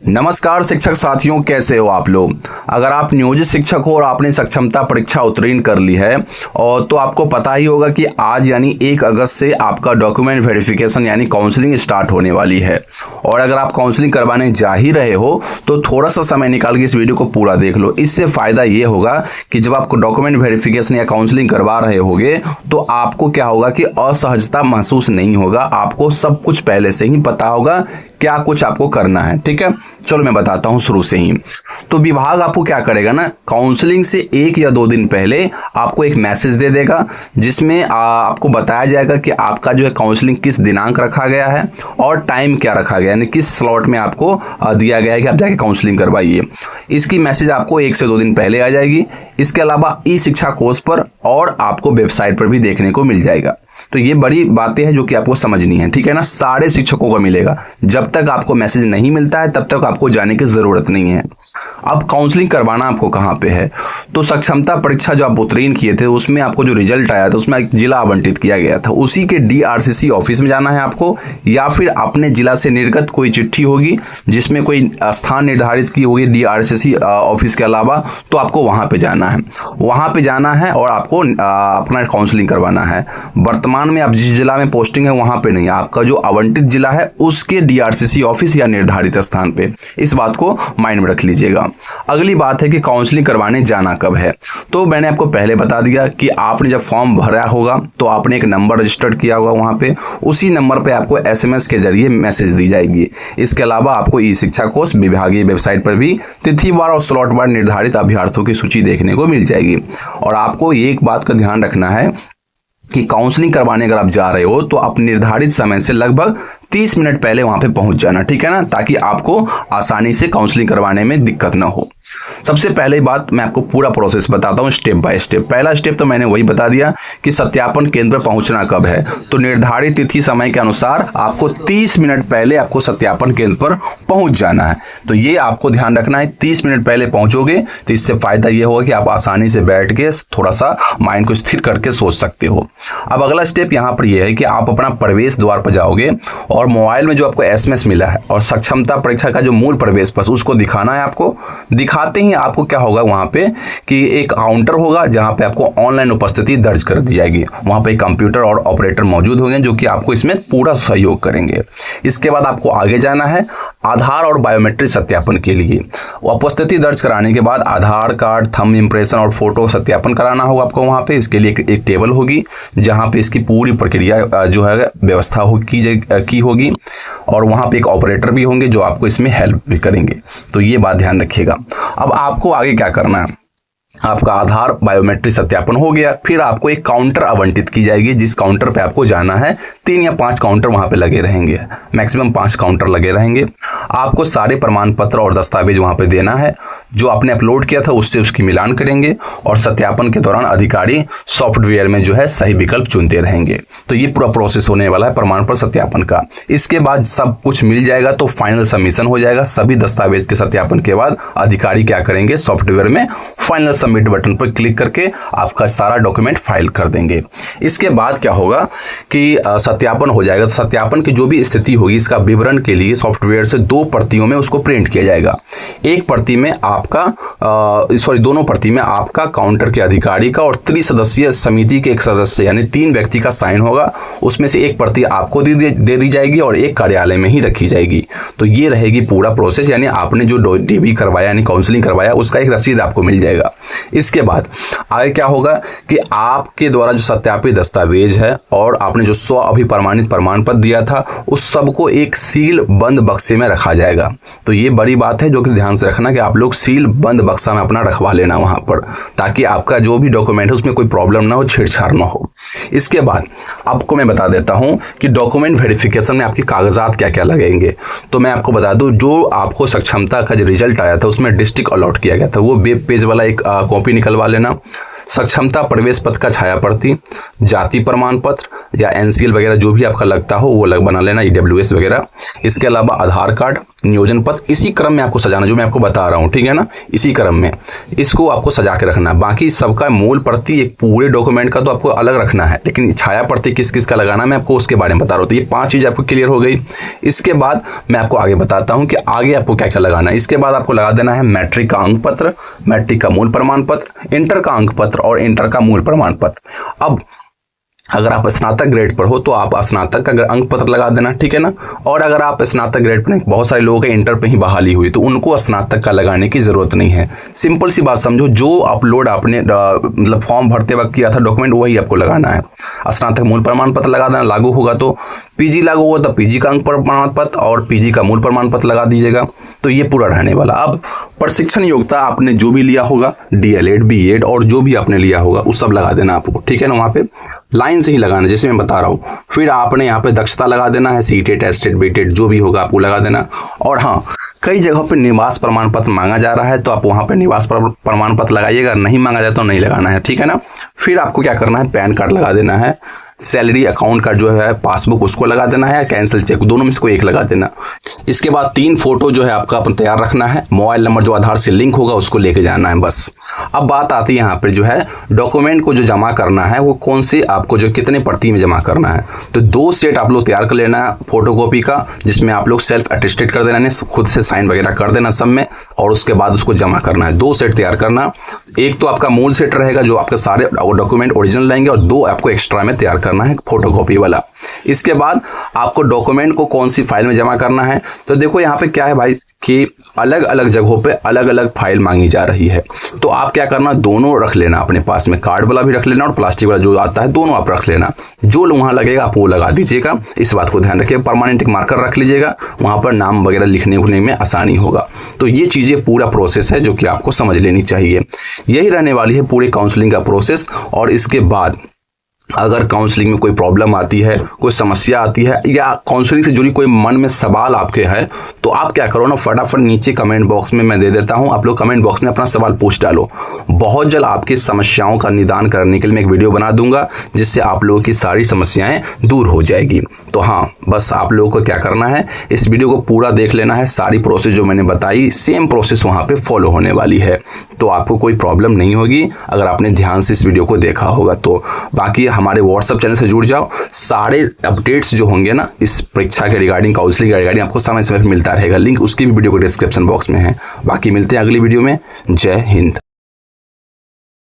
नमस्कार शिक्षक साथियों, कैसे हो आप लोग। अगर आप नियोजित शिक्षक हो और आपने सक्षमता परीक्षा उत्तीर्ण कर ली है और तो आपको पता ही होगा कि आज यानी 1 अगस्त से आपका डॉक्यूमेंट वेरिफिकेशन यानी काउंसलिंग स्टार्ट होने वाली है। और अगर आप काउंसलिंग करवाने जा ही रहे हो तो थोड़ा सा समय निकाल के इस वीडियो को पूरा देख लो। इससे फ़ायदा ये होगा कि जब आपको डॉक्यूमेंट वेरिफिकेशन या काउंसलिंग करवा रहे होगे तो आपको क्या होगा कि असहजता महसूस नहीं होगा। आपको सब कुछ पहले से ही पता होगा क्या कुछ आपको करना है। ठीक है, चलो मैं बताता हूं शुरू से ही। तो विभाग आपको क्या करेगा ना, काउंसलिंग से 1 या 2 दिन पहले आपको एक मैसेज दे देगा जिसमें आपको बताया जाएगा कि आपका जो है काउंसलिंग किस दिनांक रखा गया है और टाइम क्या रखा गया, यानी किस स्लॉट में आपको दिया गया है कि आप जाके काउंसलिंग करवाइए। इसकी मैसेज आपको 1 से 2 दिन पहले आ जाएगी। इसके अलावा ई शिक्षा कोष पर और आपको वेबसाइट पर भी देखने को मिल जाएगा। तो ये बड़ी बातें हैं जो कि आपको समझनी है, ठीक है ना। सारे शिक्षकों को मिलेगा। जब तक आपको मैसेज नहीं मिलता है तब तक आपको जाने की ज़रूरत नहीं है। अब काउंसलिंग करवाना आपको कहाँ पे है, तो सक्षमता परीक्षा जो आप उत्तीर्ण किए थे उसमें आपको जो रिजल्ट आया था उसमें एक जिला आवंटित किया गया था, उसी के DRCC ऑफिस में जाना है आपको, या फिर अपने जिला से निर्गत कोई चिट्ठी होगी जिसमें कोई स्थान निर्धारित की होगी DRCC ऑफिस के अलावा, तो आपको वहाँ पे जाना है। वहाँ पे जाना है और आपको अपना काउंसलिंग करवाना है। वर्तमान में आप जिस जिला में पोस्टिंग है वहाँ पे नहीं, आपका जो आवंटित जिला है उसके DRCC ऑफिस या निर्धारित स्थान पे। इस बात को माइंड में रख लीजिएगा। अगली बात है कि काउंसलिंग करवाने जाना कब है। तो मैंने आपको पहले बता दिया कि आपने जब फॉर्म भरा होगा तो आपने एक नंबर रजिस्टर्ड किया होगा वहाँ पे, उसी नंबर पे आपको SMS के जरिए मैसेज दी जाएगी। इसके अलावा आपको ई शिक्षा कोष विभागीय वेबसाइट पर भी तिथिवार और स्लॉटवार निर्धारित अभ्यर्थियों की सूची देखने को मिल जाएगी। और आपको एक बात का ध्यान रखना है कि काउंसलिंग करवाने अगर आप जा रहे हो तो आप निर्धारित समय से लगभग 30 मिनट पहले वहां पे पहुंच जाना, ठीक है ना, ताकि आपको आसानी से काउंसलिंग करवाने में दिक्कत ना हो। सबसे पहले बात मैं आपको पूरा प्रोसेस बताता हूं स्टेप बाय स्टेप। पहला स्टेप तो मैंने वही बता दिया कि सत्यापन केंद्र पर पहुंचना कब है। तो निर्धारित तिथि समय के अनुसार आपको 30 मिनट पहले आपको सत्यापन केंद्र पर पहुंच जाना है। तो ये आपको ध्यान रखना है, 30 मिनट पहले पहुंचोगे तो इससे फायदा ये होगा कि आप आसानी से बैठ के थोड़ा सा माइंड को स्थिर करके सोच सकते हो। अब अगला स्टेप यहाँ पर यह है कि आप अपना प्रवेश द्वार पर जाओगे और मोबाइल में जो आपको SMS मिला है और सक्षमता परीक्षा का जो मूल प्रवेश पत्र उसको दिखाना है। आपको दिखाते ही आपको क्या होगा, वहाँ पे कि एक काउंटर होगा जहाँ पे आपको ऑनलाइन उपस्थिति दर्ज कर दी जाएगी। वहाँ पे कंप्यूटर और ऑपरेटर मौजूद होंगे जो कि आपको इसमें पूरा सहयोग करेंगे। इसके बाद आपको आगे जाना है आधार और बायोमेट्रिक सत्यापन के लिए। उपस्थिति दर्ज कराने के बाद आधार कार्ड, थंब इम्प्रेशन और फोटो सत्यापन कराना होगा आपको वहाँ पे। इसके लिए एक टेबल होगी जहाँ पे इसकी पूरी प्रक्रिया जो है व्यवस्था की होगी और वहाँ पे एक ऑपरेटर भी होंगे जो आपको इसमें हेल्प भी करेंगे। तो ये बात ध्यान रखिएगा। अब आपको आगे क्या करना है, आपका आधार बायोमेट्रिक सत्यापन हो गया, फिर आपको एक काउंटर आवंटित की जाएगी जिस काउंटर पे आपको जाना है। 3 या 5 काउंटर वहां पे लगे रहेंगे, मैक्सिमम 5 काउंटर लगे रहेंगे। आपको सारे प्रमाण पत्र और दस्तावेज वहां पे देना है, जो आपने अपलोड किया था उससे उसकी मिलान करेंगे और सत्यापन के दौरान अधिकारी सॉफ्टवेयर में जो है सही विकल्प चुनते रहेंगे। तो ये पूरा प्रोसेस होने वाला है प्रमाण पत्र सत्यापन का। इसके बाद सब कुछ मिल जाएगा तो फाइनल सबमिशन हो जाएगा। सभी दस्तावेज के सत्यापन के बाद अधिकारी क्या करेंगे, सॉफ्टवेयर में फाइनल सबमिट बटन पर क्लिक करके आपका सारा डॉक्यूमेंट फाइल कर देंगे। इसके बाद क्या होगा कि सत्यापन हो जाएगा। तो सत्यापन की जो भी स्थिति होगी इसका विवरण के लिए सॉफ्टवेयर से 2 प्रतियों में उसको प्रिंट किया जाएगा। एक प्रति में दोनों प्रति में आपका, काउंटर के अधिकारी का और त्रिसदस्यीय समिति के एक सदस्य यानी 3 व्यक्ति का साइन होगा। उसमें से एक प्रति आपको दे दी जाएगी और एक कार्यालय में ही रखी जाएगी। तो ये रहेगी पूरा प्रोसेस, यानी आपने जो DV करवाया यानी काउंसलिंग करवाया उसका एक रसीद आपको मिल जाएगा। इसके बाद आगे क्या होगा कि आपके द्वारा जो सत्यापित दस्तावेज है और आपने जो 100 अभिप्रमाणित प्रमाण पत्र दिया था उस सबको एक सील बंद बक्से में रखा जाएगा। तो ये बड़ी बात है जो कि ध्यान से रखना कि आप लोग सील बंद बक्सा में अपना रखवा लेना वहां पर, ताकि आपका जो भी डॉक्यूमेंट है उसमें कोई प्रॉब्लम ना हो, छेड़छाड़ ना हो। इसके बाद आपको मैं बता देता हूं कि डॉक्यूमेंट वेरिफिकेशन में आपके कागजात क्या क्या लगेंगे। तो मैं आपको बता दूं, जो आपको सक्षमता का जो रिजल्ट आया था उसमें डिस्ट्रिक्ट अलॉट किया गया था, वो वेब पेज वाला एक कॉपी निकलवा लेना। सक्षमता प्रवेश पत्र का छाया प्रति, जाति प्रमाण पत्र या NCL वगैरह जो भी आपका लगता हो वो बना लेना, EWS वगैरह। इसके अलावा आधार कार्ड, नियोजन पत्र, इसी क्रम में आपको सजाना, जो मैं आपको बता रहा हूँ, ठीक है ना, इसी क्रम में इसको आपको सजा के रखना है। बाकी सबका मूल प्रति एक पूरे डॉक्यूमेंट का तो आपको अलग रखना है, लेकिन छाया प्रति किस किस का लगाना मैं आपको उसके बारे में बता रहा हूँ। तो ये 5 चीज़ आपको क्लियर हो गई। इसके बाद मैं आपको आगे बताता हूँ कि आगे आपको क्या क्या लगाना है। इसके बाद आपको लगा देना है मैट्रिक का अंक पत्र, मैट्रिक का मूल प्रमाण पत्र, इंटर का अंक पत्र और इंटर का मूल प्रमाण पत्र। अब अगर आप स्नातक ग्रेड पर हो तो आप स्नातक का अंक पत्र लगा देना, ठीक है ना। और अगर आप स्नातक ग्रेड पर नहीं, बहुत सारे लोगों के इंटर पे ही बहाली हुई, तो उनको स्नातक का लगाने की ज़रूरत नहीं है। सिंपल सी बात समझो, जो अपलोड आपने मतलब फॉर्म भरते वक्त किया था डॉक्यूमेंट, वही आपको लगाना है। स्नातक मूल प्रमाण पत्र लगा देना, लागू होगा तो पीजी लागू होगा तो पीजी का अंक प्रमाण पत्र और पीजी का मूल प्रमाण पत्र लगा दीजिएगा। तो ये पूरा रहने वाला। अब प्रशिक्षण योग्यता आपने जो भी लिया होगा, डीएलएड, बीएड और जो भी आपने लिया होगा वो सब लगा देना आपको, ठीक है ना। वहाँ पे लाइन से ही लगाना जैसे मैं बता रहा हूँ। फिर आपने यहाँ पे दक्षता लगा देना है, सीटेट, एस्टेट, बीटेट जो भी होगा आपको लगा देना। और हाँ, कई जगहों पे निवास प्रमाण पत्र मांगा जा रहा है तो आप वहाँ पे निवास प्रमाण पत्र लगाइएगा, नहीं मांगा जाए तो नहीं लगाना है, ठीक है ना। फिर आपको क्या करना है, पैन कार्ड लगा देना है, सैलरी अकाउंट का जो है पासबुक उसको लगा देना है, या कैंसिल चेक, दोनों में से कोई एक लगा देना। इसके बाद 3 फोटो जो है आपका अपन तैयार रखना है, मोबाइल नंबर जो आधार से लिंक होगा उसको लेके जाना है बस। अब बात आती है यहाँ पर जो है डॉक्यूमेंट को जो जमा करना है वो कौन से आपको जो कितने प्रति में जमा करना है। तो 2 सेट आप लोग तैयार कर लेना है फोटोकॉपी का, जिसमें आप लोग सेल्फ अटेस्टेड कर देना है, खुद से साइन वगैरह कर देना सब में, और उसके बाद उसको जमा करना है। 2 सेट तैयार करना, एक तो आपका मूल सेट रहेगा जो आपके सारे डॉक्यूमेंट ओरिजिनल रहेंगे, और 2 आपको एक्स्ट्रा में तैयार करना है फोटोकॉपी वाला। इसके बाद आपको डॉक्यूमेंट को कौन सी फाइल में जमा करना है, तो देखो यहाँ पे क्या है भाई कि अलग अलग जगहों पे अलग अलग फाइल मांगी जा रही है। तो आप क्या करना, दोनों रख लेना अपने पास में, कार्ड वाला भी रख लेना और प्लास्टिक वाला जो आता है दोनों आप रख लेना। जो वहाँ लगेगा आप वो लगा दीजिएगा। इस बात को ध्यान रखिए, परमानेंट एक मार्कर रख लीजिएगा, वहाँ पर नाम वगैरह लिखने उखने में आसानी होगा। तो ये चीज़ें पूरा प्रोसेस है जो कि आपको समझ लेनी चाहिए। यही रहने वाली है पूरी काउंसलिंग का प्रोसेस। और इसके बाद अगर काउंसलिंग में कोई प्रॉब्लम आती है, कोई समस्या आती है, या काउंसलिंग से जुड़ी कोई मन में सवाल आपके है, तो आप क्या करो ना, फटाफट नीचे कमेंट बॉक्स में मैं दे देता हूं, आप लोग कमेंट बॉक्स में अपना सवाल पूछ डालो। बहुत जल्द आपकी समस्याओं का निदान करने के लिए मैं एक वीडियो बना दूंगा, जिससे आप लोगों की सारी समस्याएं दूर हो जाएगी। तो हाँ, बस आप लोगों को क्या करना है, इस वीडियो को पूरा देख लेना है। सारी प्रोसेस जो मैंने बताई सेम प्रोसेस वहाँ पे फॉलो होने वाली है, तो आपको कोई प्रॉब्लम नहीं होगी अगर आपने ध्यान से इस वीडियो को देखा होगा तो। बाकी हमारे व्हाट्सएप चैनल से जुड़ जाओ, सारे अपडेट्स जो होंगे ना इस परीक्षा के रिगार्डिंग, काउंसलिंग के रिगार्डिंग आपको समय समय पर मिलता रहेगा। लिंक उसकी भी वीडियो को डिस्क्रिप्शन बॉक्स में है। बाकी मिलते हैं अगली वीडियो में। जय हिंद।